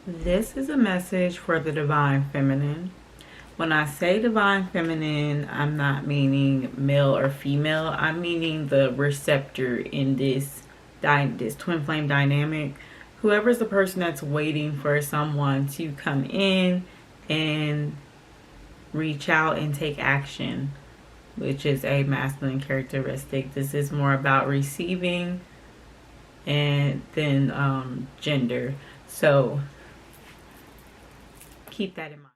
This is a message for the divine feminine. When I say divine feminine, I'm not meaning male or female. I'm meaning the receptor in this twin flame dynamic. Whoever's the person that's waiting for someone to come in and reach out and take action, which is a masculine characteristic. This is more about receiving and then gender. So keep that in mind.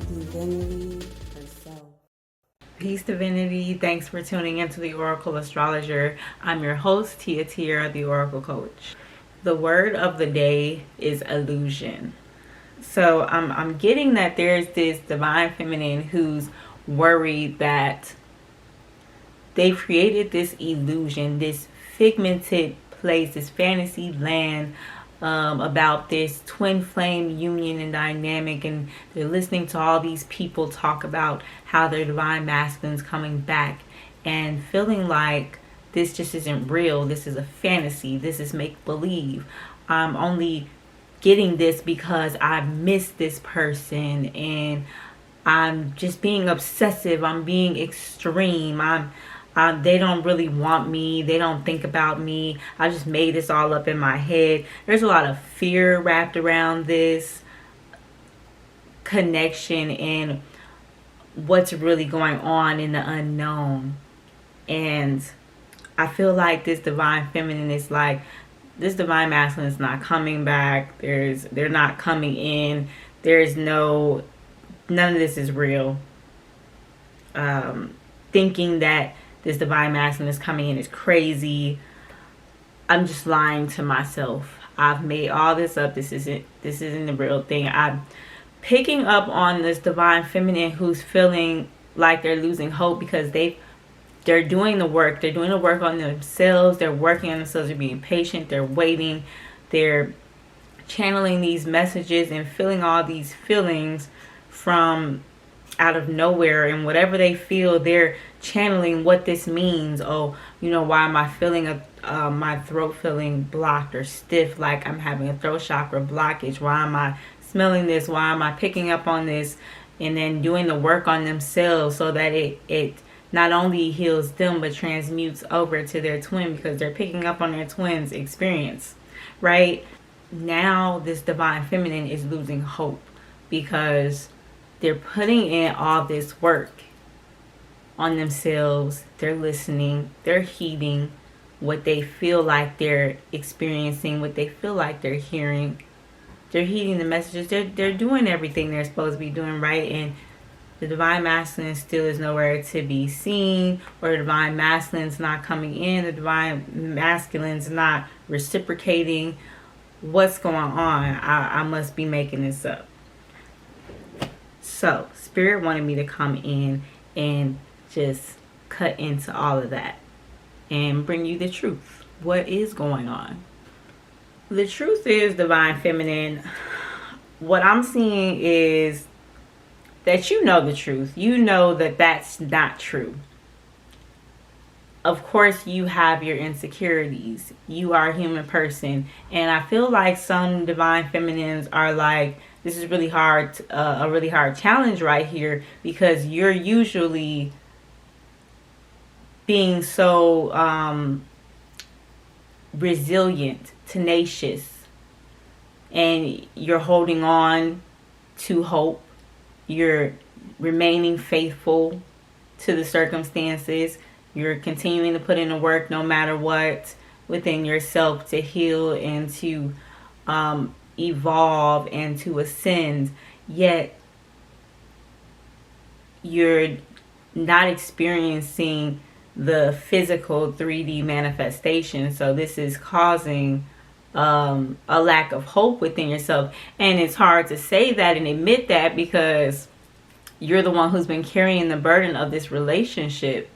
Divinity herself. Peace, Divinity. Thanks for tuning into the Oracle Astrologer. I'm your host, Tia Tiara, the Oracle Coach. The word of the day is illusion. So I'm getting that there's this divine feminine who's worried that they've created this illusion, this figmented place, this fantasy land about this twin flame union and dynamic, and they're listening to all these people talk about how their divine masculine's coming back and feeling like this just isn't real. This is a fantasy. This is make believe. I'm only getting this because I missed this person and I'm just being obsessive. I'm being extreme. They don't really want me. They don't think about me. I just made this all up in my head. There's a lot of fear wrapped around this connection and what's really going on in the unknown. And I feel like this divine feminine is like, this divine masculine is not coming back. They're not coming in. None of this is real. Thinking that this divine masculine is coming in is crazy. I'm just lying to myself. I've made all this up. This isn't the real thing. I'm picking up on this divine feminine who's feeling like they're losing hope because they're doing the work. They're doing the work on themselves. They're working on themselves. They're being patient. They're waiting. They're channeling these messages and feeling all these feelings from out of nowhere, and whatever they feel, they're channeling what this means. Oh, why am I feeling my throat feeling blocked or stiff, like I'm having a throat chakra blockage? Why am I smelling this? Why am I picking up on this? And then doing the work on themselves so that it not only heals them but transmutes over to their twin, because they're picking up on their twin's experience. Right now, this divine feminine is losing hope because they're putting in all this work on themselves. They're listening. They're heeding what they feel like they're experiencing, what they feel like they're hearing. They're heeding the messages. They're doing everything they're supposed to be doing, right? And the divine masculine still is nowhere to be seen, or the divine masculine's not coming in. The divine masculine's not reciprocating. What's going on? I must be making this up. So, Spirit wanted me to come in and just cut into all of that and bring you the truth. What is going on? The truth is, divine feminine, what I'm seeing is that you know the truth. You know that that's not true. Of course, you have your insecurities. You are a human person. And I feel like some divine feminines are like, this is really hard, a really hard challenge right here, because you're usually being so resilient, tenacious, and you're holding on to hope. You're remaining faithful to the circumstances. You're continuing to put in the work no matter what within yourself to heal and to evolve and to ascend. yet you're not experiencing the physical 3D manifestation. So this is causing a lack of hope within yourself. And it's hard to say that and admit that because you're the one who's been carrying the burden of this relationship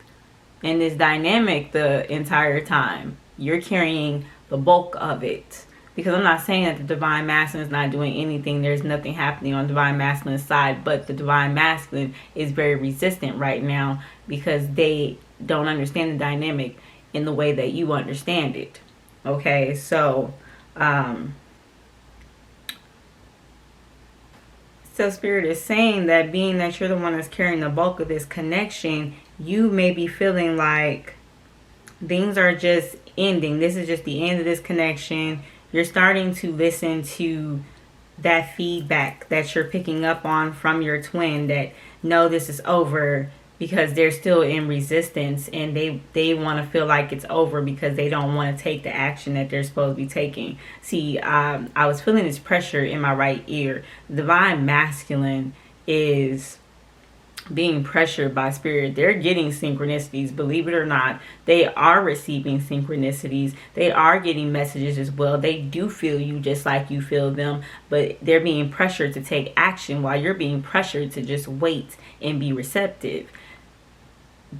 and this dynamic the entire time. You're carrying the bulk of it. Because I'm not saying that the divine masculine is not doing anything. There's nothing happening on divine masculine side, but the divine masculine is very resistant right now because they don't understand the dynamic in the way that you understand it. Okay, so Spirit is saying that being that you're the one that's carrying the bulk of this connection, you may be feeling like things are just ending. This is just the end of this connection. You're starting to listen to that feedback that you're picking up on from your twin that no, this is over, because they're still in resistance and they want to feel like it's over because they don't want to take the action that they're supposed to be taking. See, I was feeling this pressure in my right ear. Divine masculine is being pressured by spirit. They're getting synchronicities, believe it or not. They are receiving synchronicities. They are getting messages as well. They do feel you just like you feel them, but they're being pressured to take action while you're being pressured to just wait and be receptive.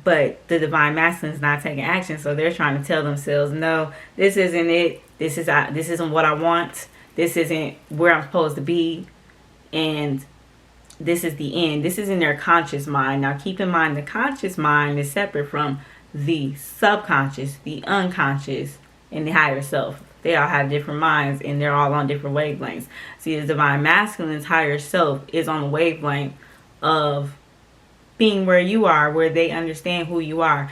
But the divine masculine is not taking action, so they're trying to tell themselves, no, this isn't it. This isn't what I want. This isn't where I'm supposed to be. And this is the end. This is in their conscious mind. Now keep in mind the conscious mind is separate from the subconscious, the unconscious, and the higher self. They all have different minds and they're all on different wavelengths. See, the divine masculine's higher self is on the wavelength of being where you are, where they understand who you are.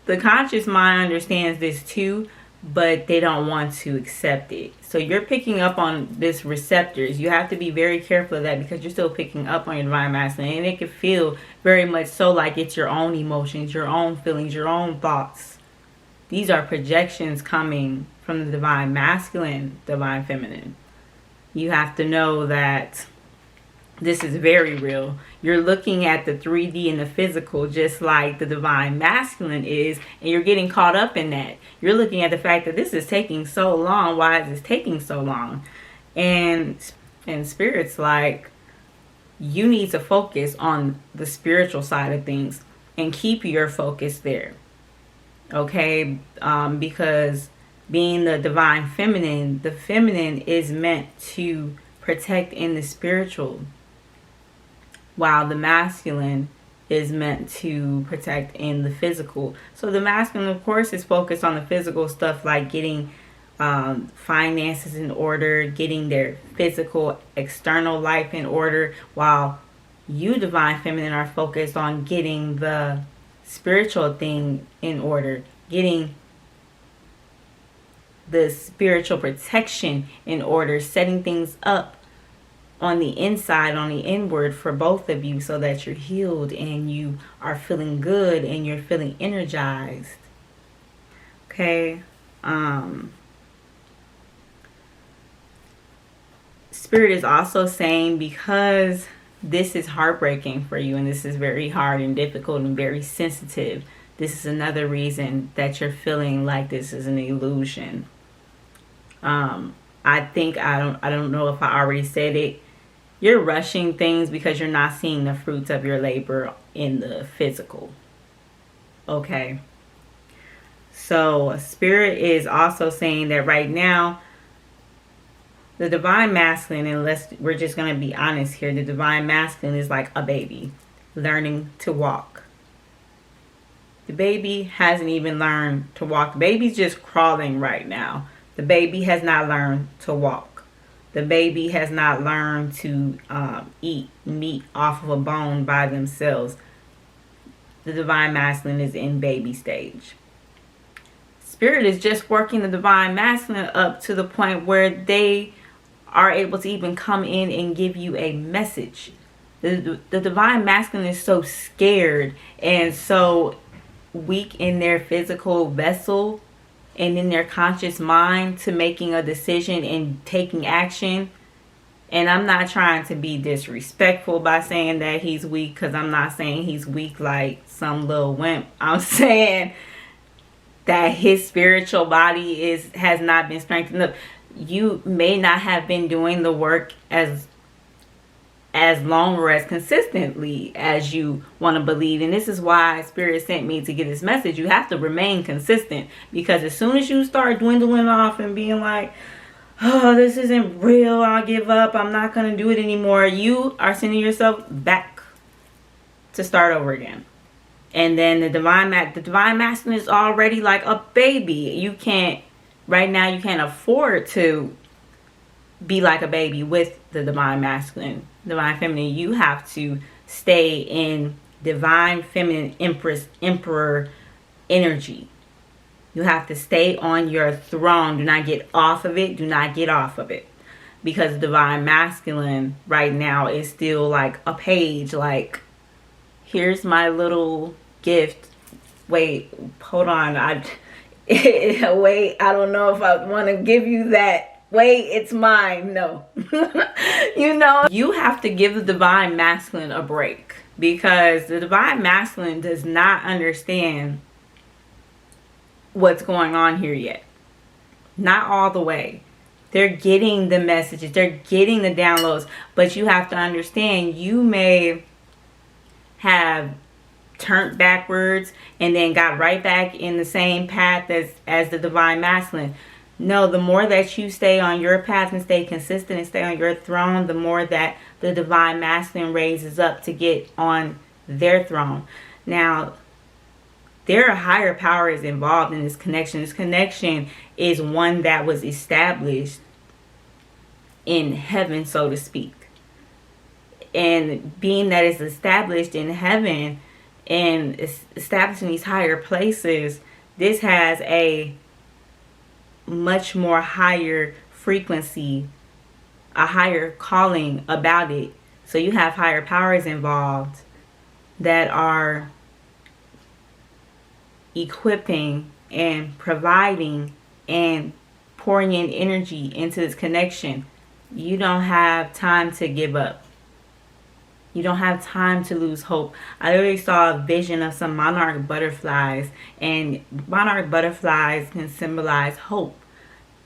The conscious mind understands this too, but they don't want to accept it. So you're picking up on this receptors. You have to be very careful of that because you're still picking up on your divine masculine. And it can feel very much so like it's your own emotions, your own feelings, your own thoughts. These are projections coming from the divine masculine, divine feminine. You have to know that this is very real. You're looking at the 3D and the physical just like the divine masculine is, and you're getting caught up in that. You're looking at the fact that this is taking so long. Why is this taking so long? And Spirit's like, you need to focus on the spiritual side of things and keep your focus there. Okay? Because being the divine feminine, the feminine is meant to protect in the spiritual, while the masculine is meant to protect in the physical. So the masculine, of course, is focused on the physical stuff like getting finances in order, getting their physical external life in order, while you, divine feminine, are focused on getting the spiritual thing in order, getting the spiritual protection in order, setting things up on the inside, on the inward for both of you so that you're healed and you are feeling good and you're feeling energized. Okay. Spirit is also saying because this is heartbreaking for you and this is very hard and difficult and very sensitive, this is another reason that you're feeling like this is an illusion. I think, I don't know if I already said it, you're rushing things because you're not seeing the fruits of your labor in the physical. Okay. So Spirit is also saying that right now, the divine masculine, unless we're just going to be honest here, the divine masculine is like a baby learning to walk. The baby hasn't even learned to walk. The baby's just crawling right now. The baby has not learned to walk. The baby has not learned to eat meat off of a bone by themselves. The divine masculine is in baby stage. Spirit is just working the divine masculine up to the point where they are able to even come in and give you a message. The divine masculine is so scared and so weak in their physical vessel and in their conscious mind to making a decision and taking action And I'm not trying to be disrespectful by saying that he's weak, because I'm not saying he's weak like some little wimp. I'm saying that his spiritual body has not been strengthened up. You may not have been doing the work as long or as consistently as you want to believe. And this is why Spirit sent me to get this message. You have to remain consistent, because as soon as you start dwindling off and being like, oh, this isn't real, I'll give up, I'm not going to do it anymore, you are sending yourself back to start over again. And then the divine masculine is already like a baby. Right now you can't afford to be like a baby with the divine masculine. Divine feminine, you have to stay in divine feminine emperor energy. You have to stay on your throne. Do not get off of it. Do not get off of it. Because divine masculine right now is still like a page. Like, here's my little gift. Wait, hold on. Wait, I don't know if I want to give you that. Wait, it's mine. No. You have to give the divine masculine a break, because the divine masculine does not understand what's going on here yet. Not all the way. They're getting the messages, they're getting the downloads, but you have to understand, you may have turned backwards and then got right back in the same path as the divine masculine. No, the more that you stay on your path and stay consistent and stay on your throne, the more that the divine masculine raises up to get on their throne. Now, there are higher powers involved in this connection. This connection is one that was established in heaven, so to speak. And being that it's established in heaven and established in these higher places, this has a much more higher frequency, a higher calling about it. So you have higher powers involved that are equipping and providing and pouring in energy into this connection. You don't have time to give up. You don't have time to lose hope. I literally saw a vision of some monarch butterflies, and monarch butterflies can symbolize hope.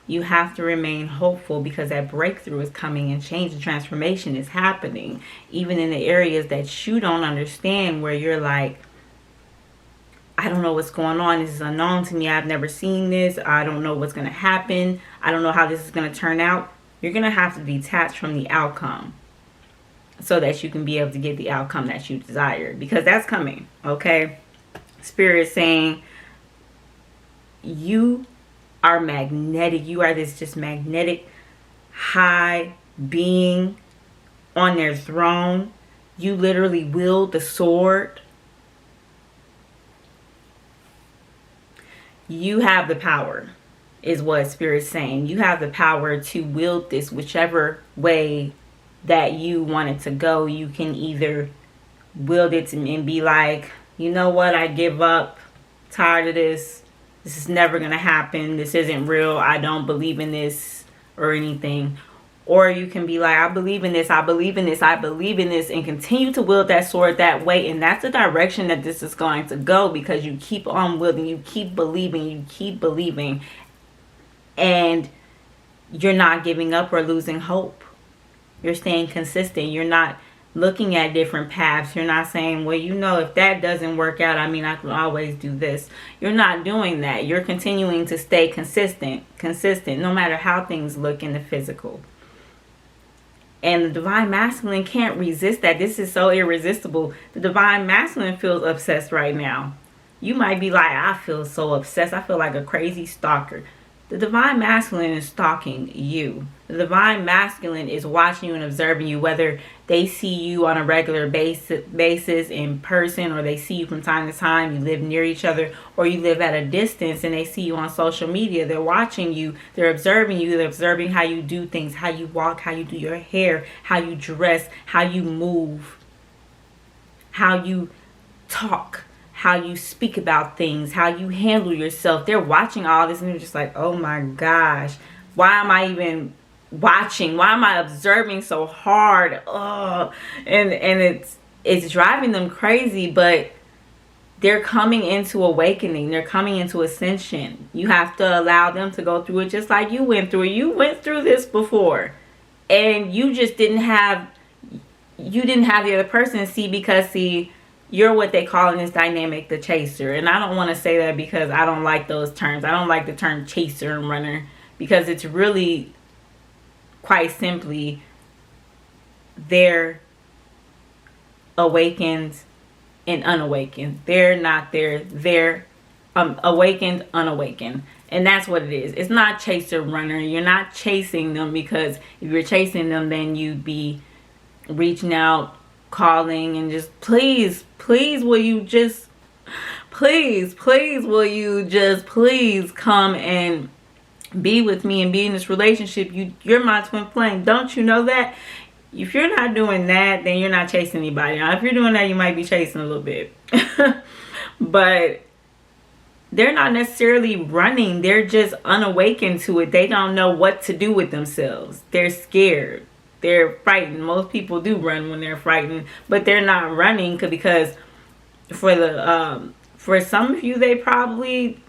You have to remain hopeful, because that breakthrough is coming and change and transformation is happening, even in the areas that you don't understand, where you're like, I don't know what's going on. This is unknown to me. I've never seen this. I don't know what's going to happen. I don't know how this is going to turn out. You're going to have to detach from the outcome so that you can be able to get the outcome that you desire, because that's coming. Okay? Spirit is saying you are magnetic. You are this just magnetic high being on their throne. You literally wield the sword. You have the power, is what Spirit's saying. You have the power to wield this whichever way that you want it to go. You can either wield it and be like, you know what, I give up, tired of this. This is never going to happen. This isn't real. I don't believe in this or anything. Or you can be like, I believe in this, I believe in this, I believe in this, and continue to wield that sword that way. And that's the direction that this is going to go, because you keep on wielding, you keep believing, and you're not giving up or losing hope. You're staying consistent. You're not looking at different paths. You're not saying, well, if that doesn't work out, I can always do this. You're not doing that. You're continuing to stay consistent, no matter how things look in the physical. And the divine masculine can't resist that. This is so irresistible. The divine masculine feels obsessed right now. You might be like, I feel so obsessed. I feel like a crazy stalker. The divine masculine is stalking you. The divine masculine is watching you and observing you, whether they see you on a regular basis in person, or they see you from time to time, you live near each other, or you live at a distance and they see you on social media. They're watching you, they're observing how you do things, how you walk, how you do your hair, how you dress, how you move, how you talk, how you speak about things, how you handle yourself. They're watching all this and they're just like, oh my gosh, why am I even watching? Why am I observing so hard? Oh, and it's driving them crazy, but they're coming into awakening. They're coming into ascension. You have to allow them to go through it just like you went through it. You went through this before, and you just didn't have the other person see, you're what they call in this dynamic the chaser. And I don't want to say that because I don't like those terms. I don't like the term chaser and runner, because it's really quite simply they're awakened and unawakened. They're not there. They're awakened, unawakened. And that's what it is. It's not chaser, runner. You're not chasing them, because if you're chasing them, then you'd be reaching out, calling, and just please will you just please come and be with me and be in this relationship. You're my twin flame. Don't you know that? If you're not doing that, then you're not chasing anybody. Now, if you're doing that, you might be chasing a little bit. But they're not necessarily running. They're just unawakened to it. They don't know what to do with themselves. They're scared. They're frightened. Most people do run when they're frightened, but they're not running because for some of you, they probably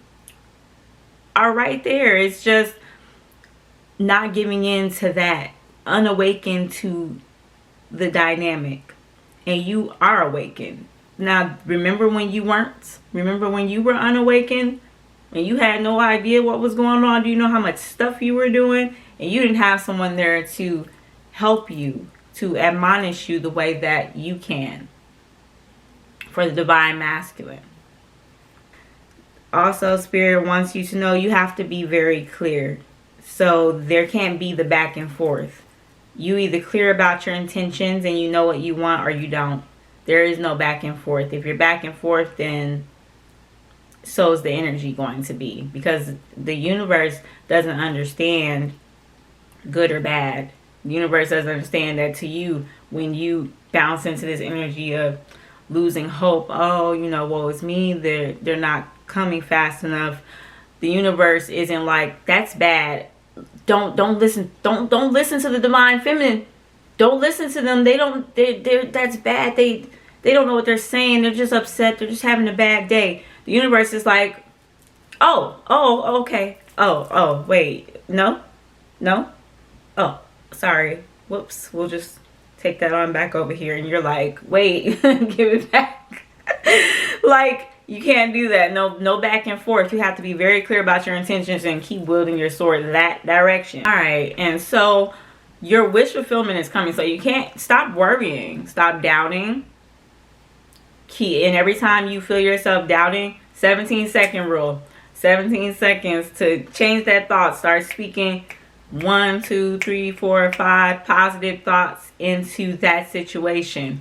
are right there. It's just not giving in to that, unawakened to the dynamic, and you are awakened. Now, remember when you weren't? Remember when you were unawakened and you had no idea what was going on? Do you know how much stuff you were doing? And you didn't have someone there to help you, to admonish you the way that you can for the divine masculine. Also, Spirit wants you to know you have to be very clear. So there can't be the back and forth. You either clear about your intentions and you know what you want, or you don't. There is no back and forth. If you're back and forth, then so is the energy going to be, because the universe doesn't understand good or bad. The universe doesn't understand that to you, when you bounce into this energy of losing hope, oh, woe is me, they're not coming fast enough. The universe isn't like, that's bad. Don't listen to the divine feminine. Don't listen to them. They're that's bad. They don't know what they're saying. They're just upset. They're just having a bad day. The universe is like, oh, okay. Oh, wait. No. Oh, sorry. Whoops. We'll just take that on back over here. And you're like, wait, give it back. Like, you can't do that. No back and forth. You have to be very clear about your intentions and keep wielding your sword that direction. All right. And so your wish fulfillment is coming. So you can't stop worrying. Stop doubting. And every time you feel yourself doubting, 17-second rule. 17 seconds to change that thought. Start speaking 1, 2, 3, 4, 5 positive thoughts into that situation.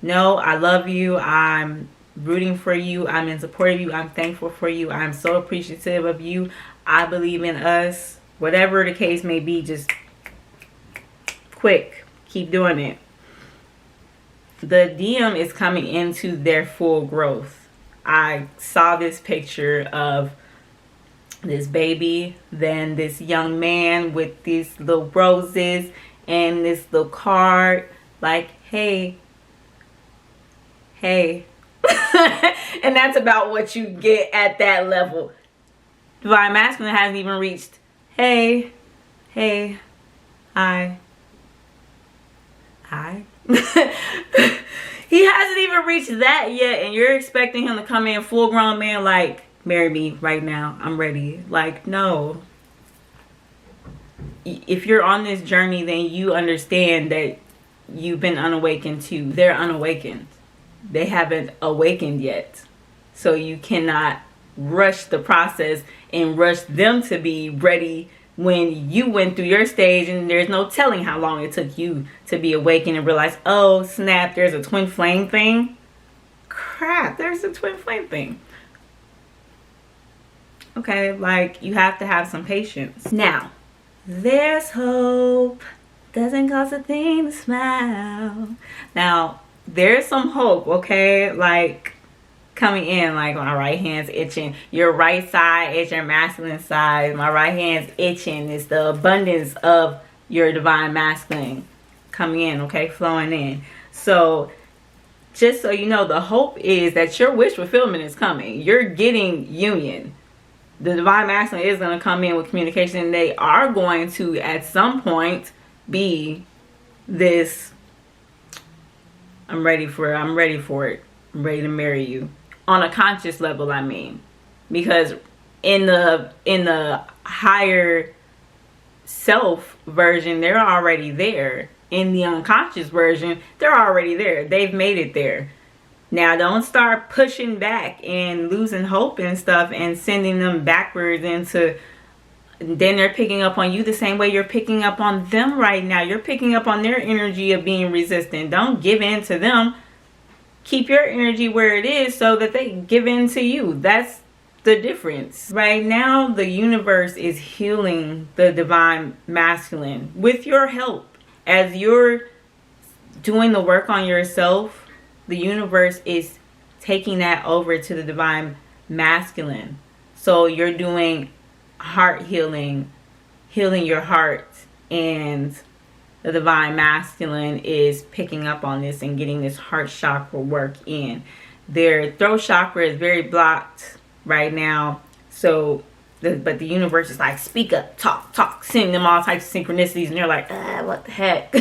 No, I love you. I'm rooting for you. I'm in support of you. I'm thankful for you. I'm so appreciative of you. I believe in us. Whatever the case may be, just quick. Keep doing it. The DM is coming into their full growth. I saw this picture of this baby, then this young man with these little roses and this little card like, hey. And that's about what you get at that level. Divine masculine hasn't even reached, hey, hi. He hasn't even reached that yet, and you're expecting him to come in full grown man like, marry me right now, I'm ready. Like, no. If you're on this journey, then you understand that you've been unawakened too. They're unawakened. They haven't awakened yet. So you cannot rush the process and rush them to be ready when you went through your stage, and there's no telling how long it took you to be awakened and realize, oh snap, there's a twin flame thing. Crap, there's a twin flame thing. Okay, like, you have to have some patience. Now, there's hope. Doesn't cost a thing to smile. Now, there's some hope, okay? Like, coming in, like, my right hand's itching. Your right side is your masculine side. My right hand's itching. It's the abundance of your divine masculine coming in, okay, flowing in. So just so you know, the hope is that your wish fulfillment is coming. You're getting union. The divine masculine is going to come in with communication, and they are going to at some point be this, I'm ready for it, I'm ready to marry you on a conscious level. I mean, because in the higher self version, they're already there. In the unconscious version, they're already there. They've made it there. Now, don't start pushing back and losing hope and stuff and sending them backwards into, then they're picking up on you the same way you're picking up on them right now. You're picking up on their energy of being resistant. Don't give in to them. Keep your energy where it is so that they give in to you. That's the difference. Right now, the universe is healing the divine masculine with your help. As you're doing the work on yourself, the universe is taking that over to the divine masculine. So you're doing heart healing, healing your heart, and the divine masculine is picking up on this and getting this heart chakra work in. Their throat chakra is very blocked right now. So but the universe is like, speak up, talk, sending them all types of synchronicities, and they're like, what the heck?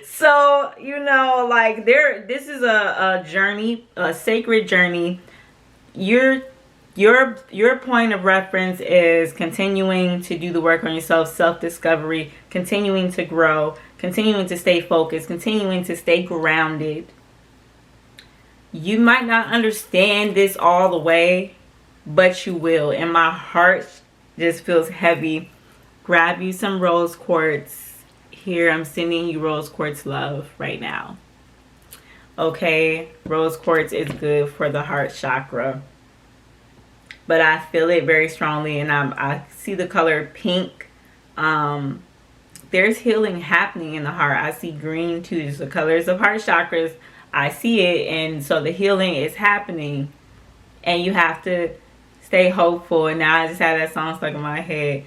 So, you know, like, this is a journey, a sacred journey. Your point of reference is continuing to do the work on yourself, self-discovery, continuing to grow, continuing to stay focused, continuing to stay grounded. You might not understand this all the way, but you will. And my heart just feels heavy. Grab you some rose quartz. Here, I'm sending you rose quartz love right now. Okay, rose quartz is good for the heart chakra. But I feel it very strongly, and I see the color pink. There's healing happening in the heart. I see green too. It's the colors of heart chakras. I see it, and so the healing is happening. And you have to stay hopeful. And now I just had that song stuck in my head.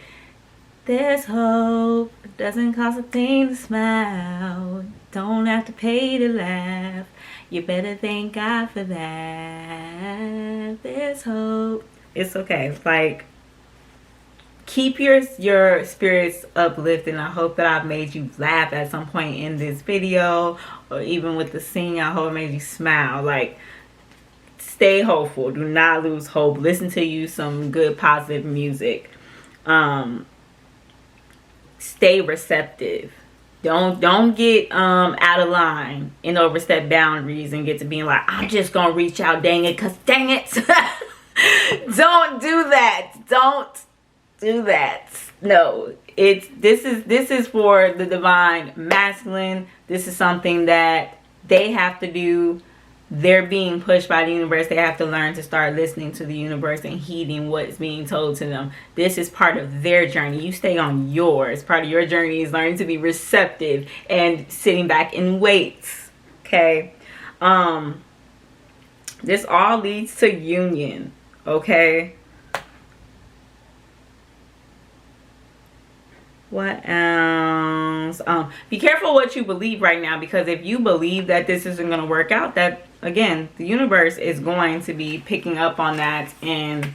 There's hope. It doesn't cost a thing to smile. Don't have to pay to laugh. You better thank God for that. There's hope. It's okay. Like, keep your spirits uplifted. I hope that I've made you laugh at some point in this video, or even with the singing. I hope it made you smile. Like, stay hopeful. Do not lose hope. Listen to you some good positive music. Stay receptive. Don't get out of line and overstep boundaries and get to being like, I'm just gonna reach out, dang it, cause dang it. Don't do that. Don't do that. No, this is for the divine masculine. This is something that they have to do. They're being pushed by the universe. They have to learn to start listening to the universe and heeding what's being told to them. This is part of their journey. You stay on yours. Part of your journey is learning to be receptive and sitting back and wait. Okay. This all leads to union. Okay. What else? Be careful what you believe right now, because if you believe that this isn't going to work out, that again, the universe is going to be picking up on that and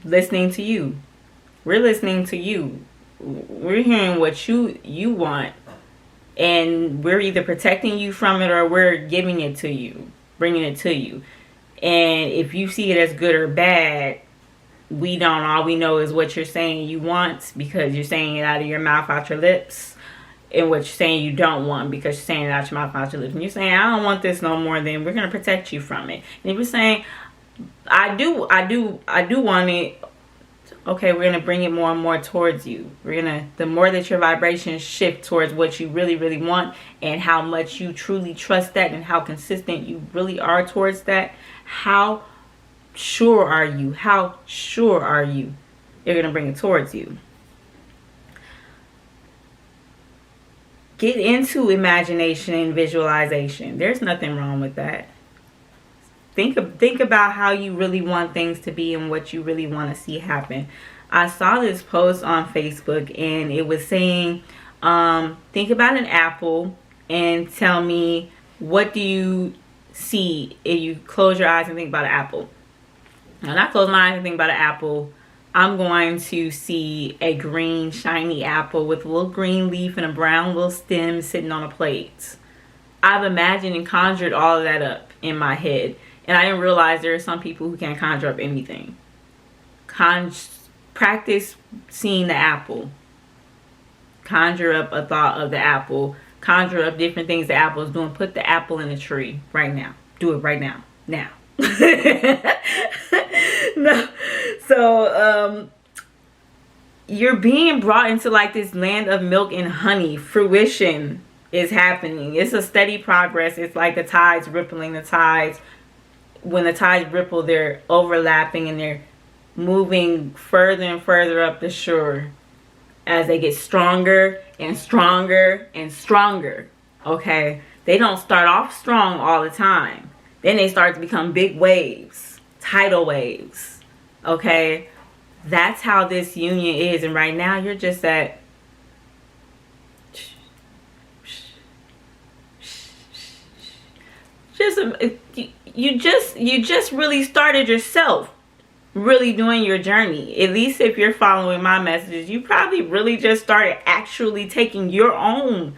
listening to you. We're listening to you. We're hearing what you want, and we're either protecting you from it or we're giving it to you, bringing it to you. And if you see it as good or bad, we don't. All we know is what you're saying you want, because you're saying it out of your mouth, out your lips, and what you're saying you don't want, because you're saying it out your mouth, out your lips. And you're saying, I don't want this no more, then we're going to protect you from it. And if you're saying, I do want it, okay, we're going to bring it more and more towards you. The more that your vibrations shift towards what you really, really want, and how much you truly trust that, and how consistent you really are towards that, how sure are you? How sure are you? You're going to bring it towards you. Get into imagination and visualization. There's nothing wrong with that. Think about how you really want things to be and what you really want to see happen. I saw this post on Facebook, and it was saying, think about an apple and tell me, what do you see if you close your eyes and think about an apple? When I close my eyes and think about an apple, I'm going to see a green, shiny apple with a little green leaf and a brown little stem sitting on a plate. I've imagined and conjured all of that up in my head. And I didn't realize there are some people who can't conjure up anything. Practice seeing the apple. Conjure up a thought of the apple. Conjure up different things the apple is doing. Put the apple in a tree right now. Do it right now. Now. No. So, you're being brought into like this land of milk and honey. Fruition is happening. It's a steady progress. It's like the tides rippling. The tides, when the tides ripple, they're overlapping and they're moving further and further up the shore as they get stronger and stronger and stronger. Okay, they don't start off strong all the time. Then they start to become big waves, tidal waves. Okay, that's how this union is. And right now you're just at you just really started yourself really doing your journey. At least if you're following my messages, you probably really just started actually taking your own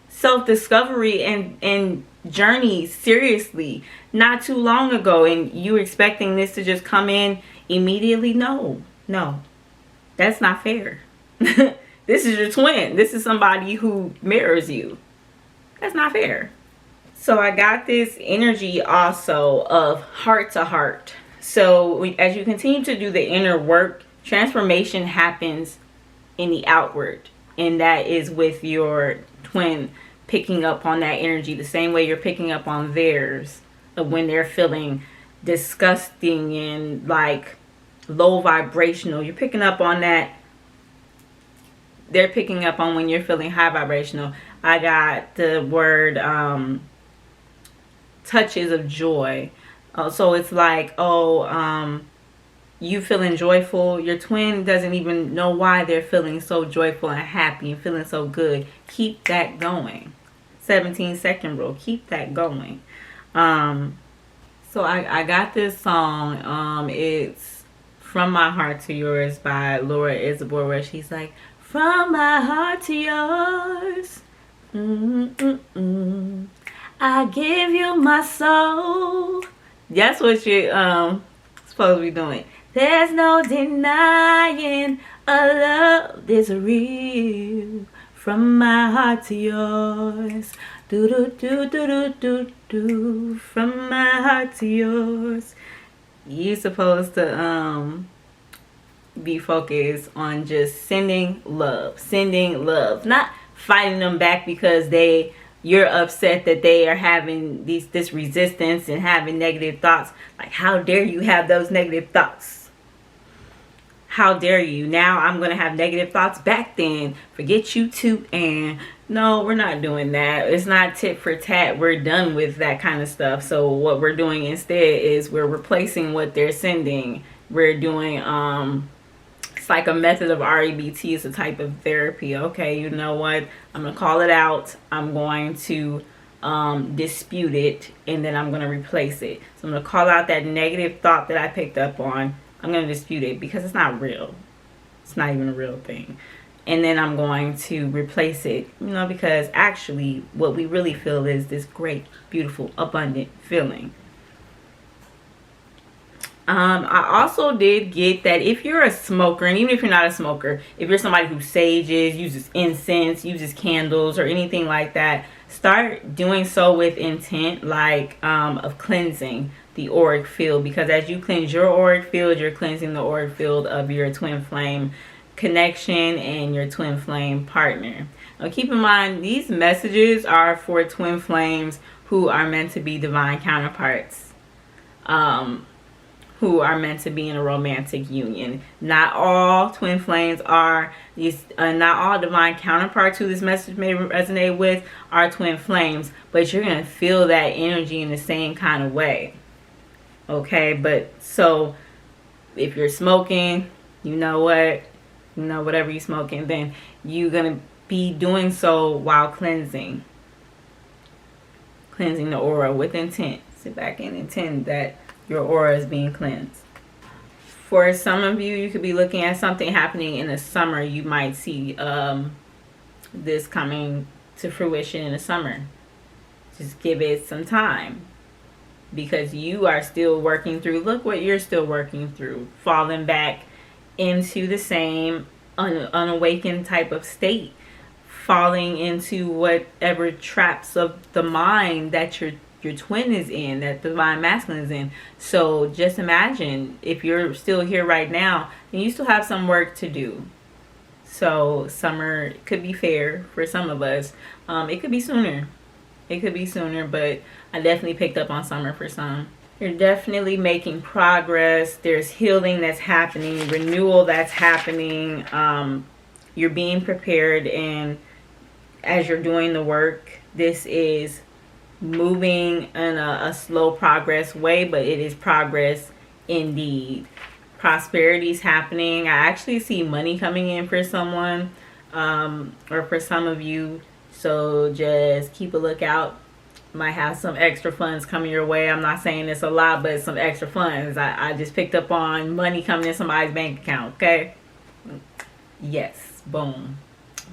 self-discovery and journey seriously not too long ago, and you were expecting this to just come in immediately. No, that's not fair. This is your twin. This is somebody who mirrors you. That's not fair. So I got this energy also of heart to heart. So as you continue to do the inner work, transformation happens in the outward. And that is with your twin picking up on that energy the same way you're picking up on theirs of when they're feeling disgusting and like low vibrational. You're picking up on that. They're picking up on when you're feeling high vibrational. I got the word touches of joy. So it's like, you feeling joyful. Your twin doesn't even know why they're feeling so joyful and happy and feeling so good. Keep that going. 17-second rule. Keep that going. So I got this song. It's From My Heart to Yours by Laura Isabel, where she's like, from my heart to yours, I give you my soul. That's what you're supposed to be doing. There's no denying a love that's real. From my heart to yours, do do do do do do do. From my heart to yours. You're supposed to be focused on just sending love, not fighting them back because you're upset that they are having this resistance and having negative thoughts. Like, how dare you have those negative thoughts? How dare you? Now I'm going to have negative thoughts back then. Forget you too. And no, we're not doing that. It's not tit for tat. We're done with that kind of stuff. So what we're doing instead is we're replacing what they're sending. We're doing it's like a method of REBT. It's a type of therapy. Okay, you know what? I'm going to call it out. I'm going to dispute it, and then I'm going to replace it. So I'm going to call out that negative thought that I picked up on. I'm going to dispute it because it's not real. It's not even a real thing. And then I'm going to replace it, because actually what we really feel is this great, beautiful, abundant feeling. I also did get that if you're a smoker, and even if you're not a smoker, if you're somebody who sages, uses incense, uses candles, or anything like that, start doing so with intent, like of cleansing the auric field. Because as you cleanse your auric field, you're cleansing the auric field of your twin flame connection and your twin flame partner. Now keep in mind, these messages are for twin flames who are meant to be divine counterparts. Who are meant to be in a romantic union. Not all twin flames are these. Not all divine counterparts who this message may resonate with are twin flames, but you're gonna feel that energy in the same kind of way. Okay, but so if you're smoking, you know what? You know, whatever you smoking, then you're going to be doing so while cleansing. Cleansing the aura with intent. Sit back and intend that your aura is being cleansed. For some of you, you could be looking at something happening in the summer. You might see this coming to fruition in the summer. Just give it some time, because you are still working through, look what you're still working through, falling back into the same unawakened type of state, falling into whatever traps of the mind that your twin is in, that the divine masculine is in. So just imagine, if you're still here right now, then you still have some work to do. So summer could be fair for some of us. It could be sooner. It could be sooner, but I definitely picked up on summer for some. You're definitely making progress. There's healing that's happening, renewal that's happening. You're being prepared, and as you're doing the work, this is moving in a slow progress way, but it is progress indeed. Prosperity is happening. I actually see money coming in for someone, or for some of you. So just keep a lookout. Might have some extra funds coming your way. I'm not saying it's a lot, but some extra funds. I just picked up on money coming in somebody's bank account. Okay. Yes. Boom.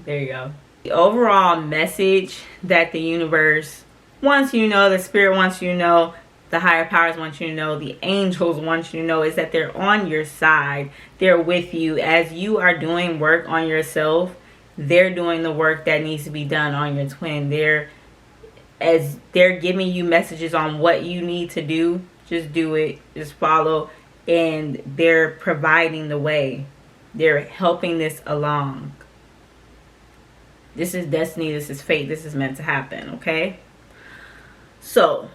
There you go. The overall message that the universe wants you to know, the spirit wants you to know, the higher powers want you to know, the angels want you to know, is that they're on your side. They're with you as you are doing work on yourself. They're doing the work that needs to be done on your twin. They're giving you messages on what you need to do. Just do it. Just follow. And they're providing the way. They're helping this along. This is destiny. This is fate. This is meant to happen. Okay? So,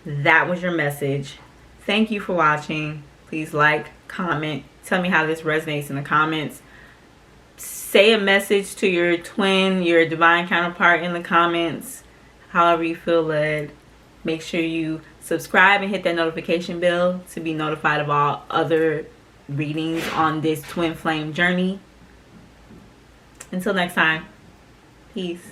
that was your message. Thank you for watching. Please like, comment. Tell me how this resonates in the comments. Say a message to your twin, your divine counterpart in the comments. However you feel led. Make sure you subscribe and hit that notification bell to be notified of all other readings on this twin flame journey. Until next time, peace.